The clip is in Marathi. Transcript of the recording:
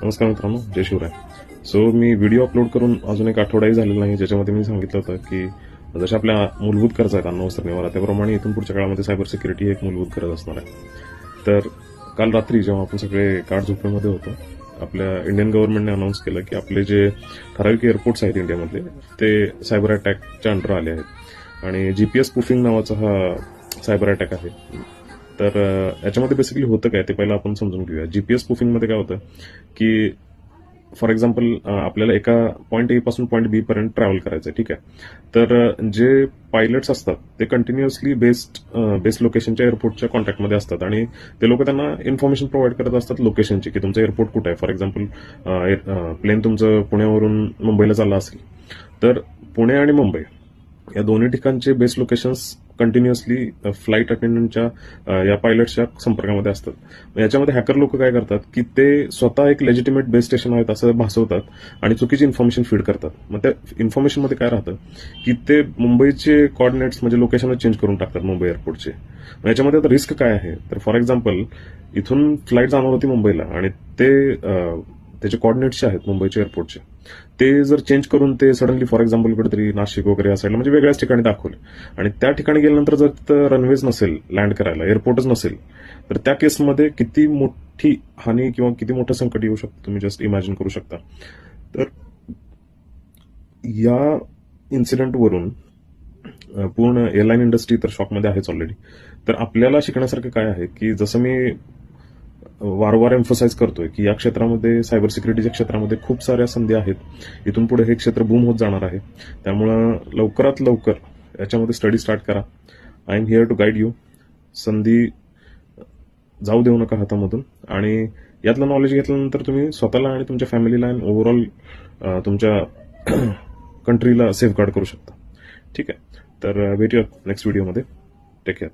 नमस्कार मित्रांनो, जय शिवराय. सो मी व्हिडिओ अपलोड करून अजून एक आठवडाही झालेला नाही, ज्याच्यामध्ये मी सांगितलं होतं की जशा आपल्या मूलभूत गरजा आहेत अन्न वस्त्र निवारा, त्याप्रमाणे इथून पुढच्या काळामध्ये सायबर सिक्युरिटी ही एक मूलभूत गरज असणार आहे. तर काल रात्री जेव्हा आपण सगळे काठ झोपेमध्ये होतो, आपल्या इंडियन गव्हर्नमेंटने अनाऊन्स केलं की आपले जे ठराविक एअरपोर्ट्स आहेत इंडियामधले ते सायबर अटॅकच्या अंडर आले आहेत आणि जीपीएस स्पूफिंग नावाचा हा सायबर अटॅक आहे. तर याच्यामध्ये बेसिकली होतं काय ते पहिलं आपण समजून घेऊया. जीपीएस स्पूफिंगमध्ये काय होतं की फॉर एक्झाम्पल आपल्याला एका पॉईंट ए पासून पॉईंट बी पर्यंत ट्रॅव्हल करायचं आहे, ठीक आहे. तर जे पायलट्स असतात ते कंटिन्युअसली बेस लोकेशनच्या एअरपोर्टच्या कॉन्टॅक्टमध्ये असतात आणि ते लोक त्यांना इन्फॉर्मेशन प्रोव्हाइड करत असतात लोकेशनची, की तुमचं एअरपोर्ट कुठं आहे. फॉर एक्झाम्पल प्लेन तुमचं पुण्यावरून मुंबईला चाललं असेल तर पुणे आणि मुंबई या दोन्ही ठिकाणचे बेस लोकेशन्स कंटिन्युअसली फ्लाईट अटेंडंटच्या या पायलटच्या संपर्कामध्ये असतात. याच्यामध्ये हॅकर लोक काय करतात की ते स्वतः एक लेजिटिमेट बेस स्टेशन आहेत असं भासवतात आणि चुकीची इन्फॉर्मेशन फीड करतात. मग त्या इन्फॉर्मेशनमध्ये काय राहतं की ते मुंबईचे कॉर्डिनेट्स म्हणजे लोकेशनच चेंज करून टाकतात मुंबई एअरपोर्टचे. मग याच्यामध्ये आता रिस्क काय आहे तर फॉर एक्झाम्पल इथून फ्लाईट जाणार होती मुंबईला आणि त्याचे कॉर्डिनेट्स आहेत मुंबईच्या एअरपोर्टचे, ते जर चेंज करून ते सडनली फॉर एक्झाम्पल कुठेतरी नाशिक वगैरे असायला म्हणजे वेगळ्याच ठिकाणी दाखवले आणि त्या ठिकाणी गेल्यानंतर जर तिथं रनवेज नसेल लँड करायला, एअरपोर्टच नसेल, तर त्या केसमध्ये किती मोठी हानी किंवा किती मोठं संकट येऊ शकतं तुम्ही जस्ट इमॅजिन करू शकता. तर या इन्सिडेंटवरून पूर्ण एअरलाईन इंडस्ट्री तर शॉकमध्ये आहेच ऑलरेडी. तर आपल्याला शिकण्यासारखं काय आहे की जसं मी वारंवार एम्फसाइज करतोय की या क्षेत्रामध्ये सायबर सिक्युरिटीच्या क्षेत्रामध्ये खूप साऱ्या संधी आहेत. इथून पुढे हे क्षेत्र बूम होत जाणार आहे. त्यामुळं लवकरात लवकर याच्यामध्ये स्टडी स्टार्ट करा. I am here to guide you. संधी जाऊ देऊ नका हातामधून आणि यातलं नॉलेज घेतल्यानंतर तुम्ही स्वतःला आणि तुमच्या फॅमिलीला आणि ओव्हरऑल तुमच्या कंट्रीला सेफगार्ड करू शकता. ठीक आहे, तर भेटूया नेक्स्ट व्हिडिओमध्ये. Take care.